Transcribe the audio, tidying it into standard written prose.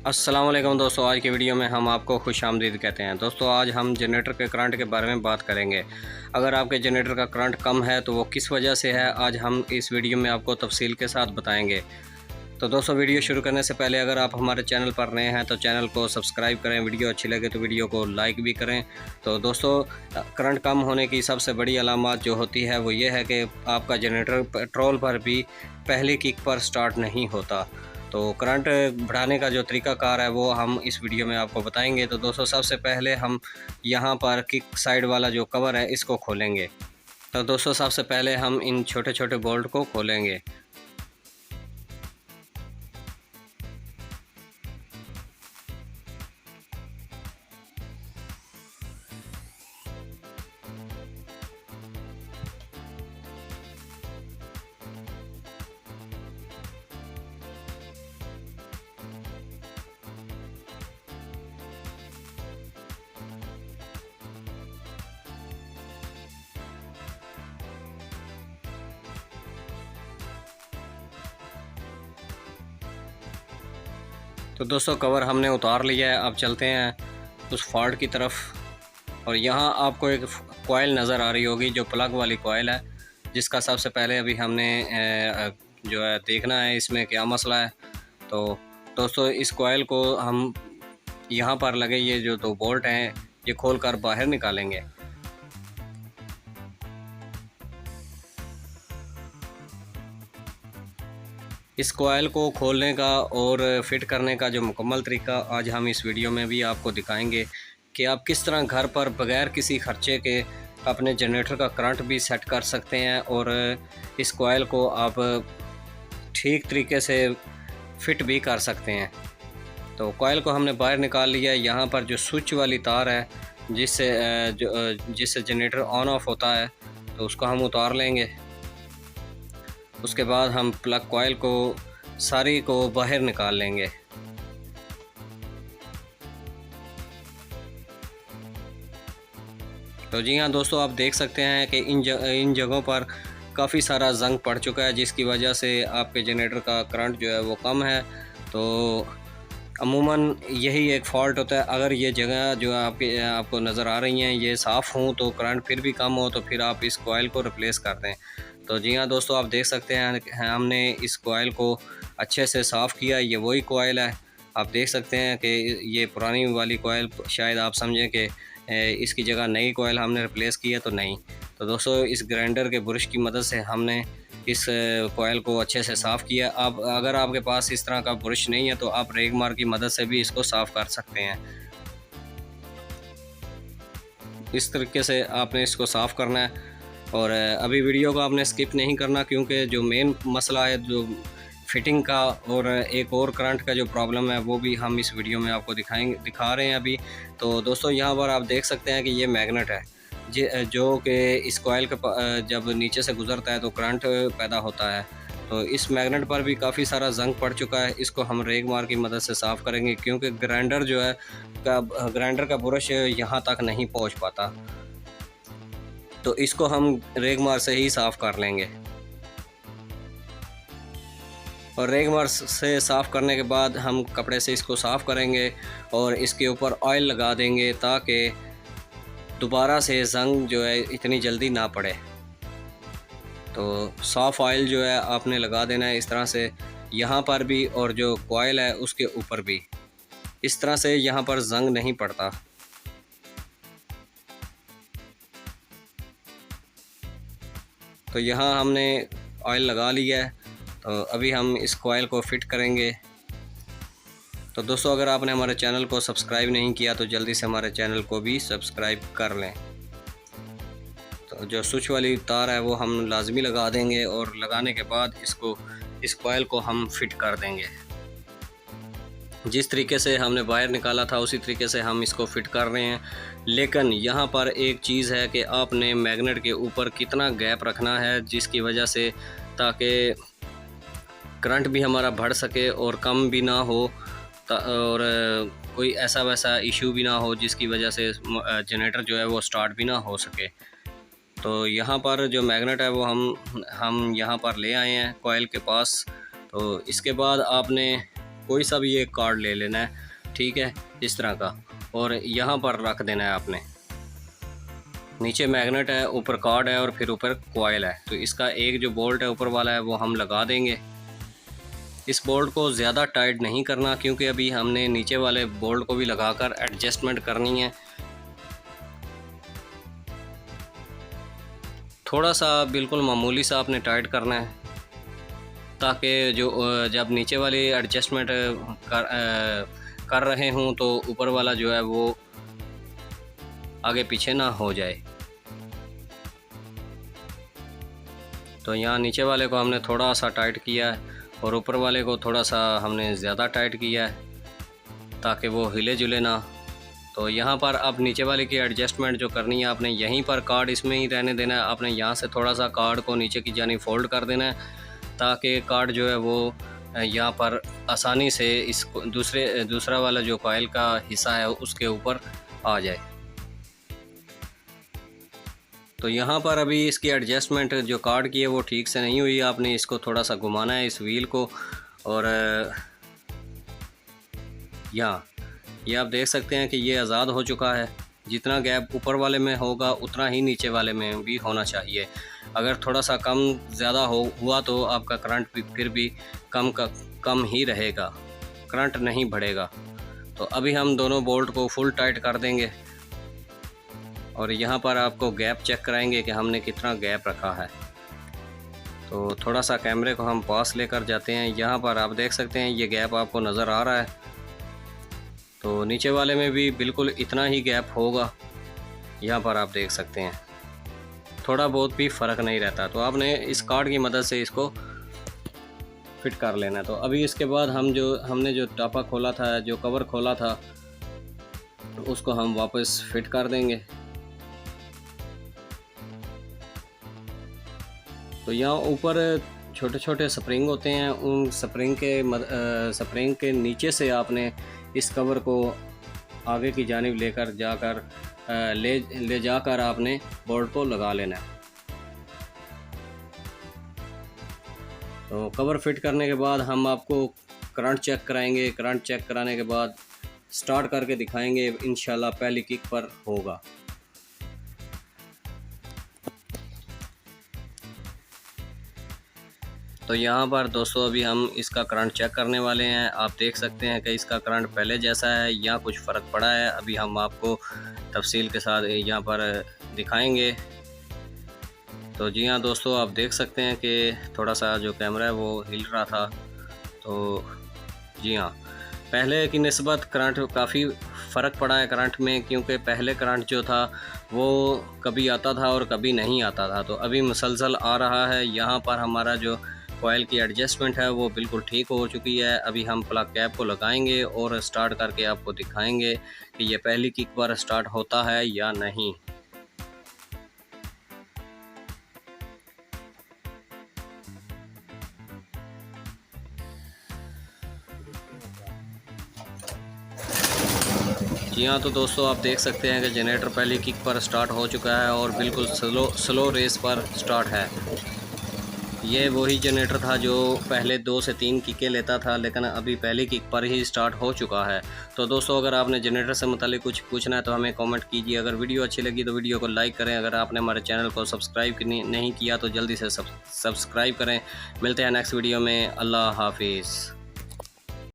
अस्सलाम वालेकुम दोस्तों, आज की वीडियो में हम आपको खुशामदीद कहते हैं। दोस्तों आज हम जनरेटर के करंट के बारे में बात करेंगे। अगर आपके जनरेटर का करंट कम है तो वो किस वजह से है, आज हम इस वीडियो में आपको तफसील के साथ बताएंगे। तो दोस्तों वीडियो शुरू करने से पहले अगर आप हमारे चैनल पर नए हैं तो चैनल को सब्सक्राइब करें, वीडियो अच्छी लगे तो वीडियो को लाइक भी करें। तो दोस्तों करंट कम होने की सबसे बड़ी अलामत जो होती है वो ये है कि आपका जनरेटर पेट्रोल पर भी पहली किक पर स्टार्ट नहीं होता। तो करंट बढ़ाने का जो तरीक़ाकार है वो हम इस वीडियो में आपको बताएंगे। तो दोस्तों सबसे पहले हम यहाँ पर किक साइड वाला जो कवर है इसको खोलेंगे। तो दोस्तों सबसे पहले हम इन छोटे छोटे बोल्ट को खोलेंगे। तो दोस्तों कवर हमने उतार लिया है, अब चलते हैं उस फॉल्ट की तरफ। और यहाँ आपको एक कॉइल नज़र आ रही होगी जो प्लग वाली कॉइल है, जिसका सबसे पहले अभी हमने जो है देखना है इसमें क्या मसला है। तो दोस्तों इस कॉइल को हम यहाँ पर लगे ये जो दो बोल्ट हैं ये खोल कर बाहर निकालेंगे। इस कॉइल को खोलने का और फिट करने का जो मुकम्मल तरीका आज हम इस वीडियो में भी आपको दिखाएंगे कि आप किस तरह घर पर बग़ैर किसी ख़र्चे के अपने जनरेटर का करंट भी सेट कर सकते हैं और इस कॉइल को आप ठीक तरीके से फिट भी कर सकते हैं। तो कॉइल को हमने बाहर निकाल लिया। यहाँ पर जो स्विच वाली तार है जिससे जनरेटर ऑन ऑफ होता है तो उसको हम उतार लेंगे। उसके बाद हम प्लग कॉइल को सारी को बाहर निकाल लेंगे। तो जी हाँ दोस्तों, आप देख सकते हैं कि इन जगहों पर काफ़ी सारा जंग पड़ चुका है, जिसकी वजह से आपके जनरेटर का करंट जो है वो कम है। तो अमूमन यही एक फ़ॉल्ट होता है। अगर ये जगह जो आपको नज़र आ रही हैं ये साफ़ हों तो करंट फिर भी कम हो तो फिर आप इस कॉइल को रिप्लेस कर दें। तो जी हाँ दोस्तों, आप देख सकते हैं हमने इस कॉइल को अच्छे से साफ़ किया। ये वही कॉइल है। आप देख सकते हैं कि ये पुरानी वाली कॉइल, शायद आप समझें कि इसकी जगह नई कॉइल हमने रिप्लेस की है, तो नहीं। तो दोस्तों इस ग्राइंडर के ब्रश की मदद से हमने इस कॉइल को अच्छे से साफ़ किया। आप अगर आपके पास इस तरह का ब्रश नहीं है तो आप रेगमार की मदद से भी इसको साफ़ कर सकते हैं। इस तरीके से आपने इसको साफ़ करना है और अभी वीडियो को आपने स्किप नहीं करना, क्योंकि जो मेन मसला है जो फिटिंग का और एक और करंट का जो प्रॉब्लम है वो भी हम इस वीडियो में आपको दिखा रहे हैं अभी। तो दोस्तों यहाँ पर आप देख सकते हैं कि ये मैग्नेट है जो कि इस कॉइल के जब नीचे से गुज़रता है तो करंट पैदा होता है। तो इस मैग्नेट पर भी काफ़ी सारा जंग पड़ चुका है। इसको हम रेगमार की मदद से साफ़ करेंगे, क्योंकि ग्राइंडर का ब्रश यहाँ तक नहीं पहुँच पाता। तो इसको हम रेगमार से ही साफ़ कर लेंगे। और रेगमार से साफ़ करने के बाद हम कपड़े से इसको साफ़ करेंगे और इसके ऊपर ऑयल लगा देंगे ताकि दोबारा से जंग जो है इतनी जल्दी ना पड़े। तो साफ़ ऑयल जो है आपने लगा देना है इस तरह से, यहाँ पर भी और जो कॉइल है उसके ऊपर भी। इस तरह से यहाँ पर जंग नहीं पड़ता। तो यहाँ हमने ऑयल लगा लिया है। तो अभी हम इस कॉइल को फिट करेंगे। तो दोस्तों अगर आपने हमारे चैनल को सब्सक्राइब नहीं किया तो जल्दी से हमारे चैनल को भी सब्सक्राइब कर लें। तो जो स्विच वाली तार है वो हम लाजमी लगा देंगे और लगाने के बाद इस कॉइल को हम फिट कर देंगे। जिस तरीके से हमने बाहर निकाला था उसी तरीके से हम इसको फिट कर रहे हैं। लेकिन यहाँ पर एक चीज़ है कि आपने मैग्नेट के ऊपर कितना गैप रखना है, जिसकी वजह से ताकि करंट भी हमारा बढ़ सके और कम भी ना हो और कोई ऐसा वैसा इशू भी ना हो जिसकी वजह से जनरेटर जो है वो स्टार्ट भी ना हो सके। तो यहाँ पर जो मैग्नेट है वो हम यहाँ पर ले आए हैं कॉइल के पास। तो इसके बाद आपने कोई सा भी एक कार्ड ले लेना है, ठीक है, इस तरह का, और यहाँ पर रख देना है आपने। नीचे मैग्नेट है, ऊपर कार्ड है और फिर ऊपर कॉइल है। तो इसका एक जो बोल्ट है ऊपर वाला है वो हम लगा देंगे। इस बोल्ट को ज़्यादा टाइट नहीं करना, क्योंकि अभी हमने नीचे वाले बोल्ट को भी लगाकर एडजस्टमेंट करनी है। थोड़ा सा बिल्कुल मामूली सा आपने टाइट करना है, ताकि जो जब नीचे वाली एडजस्टमेंट कर रहे हों तो ऊपर वाला जो है वो आगे पीछे ना हो जाए। तो यहाँ नीचे वाले को हमने थोड़ा सा टाइट किया है और ऊपर वाले को थोड़ा सा हमने ज़्यादा टाइट किया है, ताकि वो हिले जुले ना। तो यहाँ पर अब नीचे वाले की एडजस्टमेंट जो करनी है आपने यहीं पर कार्ड इसमें ही रहने देना है। आपने यहाँ से थोड़ा सा कार्ड को नीचे की जानी फोल्ड कर देना है, ताकि कार्ड जो है वो यहाँ पर आसानी से इस दूसरा वाला जो कॉइल का हिस्सा है उसके ऊपर आ जाए। तो यहाँ पर अभी इसकी एडजस्टमेंट जो कार्ड की है वो ठीक से नहीं हुई। आपने इसको थोड़ा सा घुमाना है इस व्हील को, और यहाँ ये आप देख सकते हैं कि ये आज़ाद हो चुका है। जितना गैप ऊपर वाले में होगा उतना ही नीचे वाले में भी होना चाहिए। अगर थोड़ा सा कम ज़्यादा हुआ तो आपका करंट भी फिर भी कम ही रहेगा, करंट नहीं बढ़ेगा। तो अभी हम दोनों बोल्ट को फुल टाइट कर देंगे और यहाँ पर आपको गैप चेक कराएंगे कि हमने कितना गैप रखा है। तो थोड़ा सा कैमरे को हम पास लेकर जाते हैं। यहाँ पर आप देख सकते हैं ये गैप आपको नज़र आ रहा है। तो नीचे वाले में भी बिल्कुल इतना ही गैप होगा, यहाँ पर आप देख सकते हैं, थोड़ा बहुत भी फ़र्क नहीं रहता। तो आपने इस कार्ड की मदद से इसको फिट कर लेना है। तो अभी इसके बाद हमने जो टापा खोला था, जो कवर खोला था, उसको हम वापस फिट कर देंगे। तो यहाँ ऊपर छोटे छोटे स्प्रिंग होते हैं, उन स्प्रिंग के नीचे से आपने इस कवर को आगे की जानिब लेकर जाकर ले जाकर आपने बोल्ट को लगा लेना है। तो कवर फिट करने के बाद हम आपको करंट चेक कराएंगे। करंट चेक कराने के बाद स्टार्ट करके दिखाएंगे, इंशाल्लाह पहली किक पर होगा। तो यहाँ पर दोस्तों अभी हम इसका करंट चेक करने वाले हैं। आप देख सकते हैं कि इसका करंट पहले जैसा है या कुछ फ़र्क पड़ा है। अभी हम आपको तफसील के साथ यहाँ पर दिखाएंगे। तो जी हाँ दोस्तों, आप देख सकते हैं कि थोड़ा सा जो कैमरा है वो हिल रहा था। तो जी हाँ, पहले की निस्बत करंट काफ़ी फ़र्क पड़ा है करंट में, क्योंकि पहले करंट जो था वो कभी आता था और कभी नहीं आता था। तो अभी मुसलसल आ रहा है। यहाँ पर हमारा जो कॉइल की एडजस्टमेंट है वो बिल्कुल ठीक हो चुकी है। अभी हम प्लग कैप को लगाएंगे और स्टार्ट करके आपको दिखाएंगे कि ये पहली किक पर स्टार्ट होता है या नहीं। जी हाँ, तो दोस्तों आप देख सकते हैं कि जनरेटर पहली किक पर स्टार्ट हो चुका है और बिल्कुल स्लो रेस पर स्टार्ट है। ये वही जनरेटर था जो पहले 2 से 3 किकें लेता था, लेकिन अभी पहली किक पर ही स्टार्ट हो चुका है। तो दोस्तों अगर आपने जनरेटर से मुतालिक कुछ पूछना है तो हमें कमेंट कीजिए। अगर वीडियो अच्छी लगी तो वीडियो को लाइक करें। अगर आपने हमारे चैनल को सब्सक्राइब नहीं किया तो जल्दी से सब्सक्राइब करें। मिलते हैं नेक्स्ट वीडियो में। अल्लाह हाफिज़।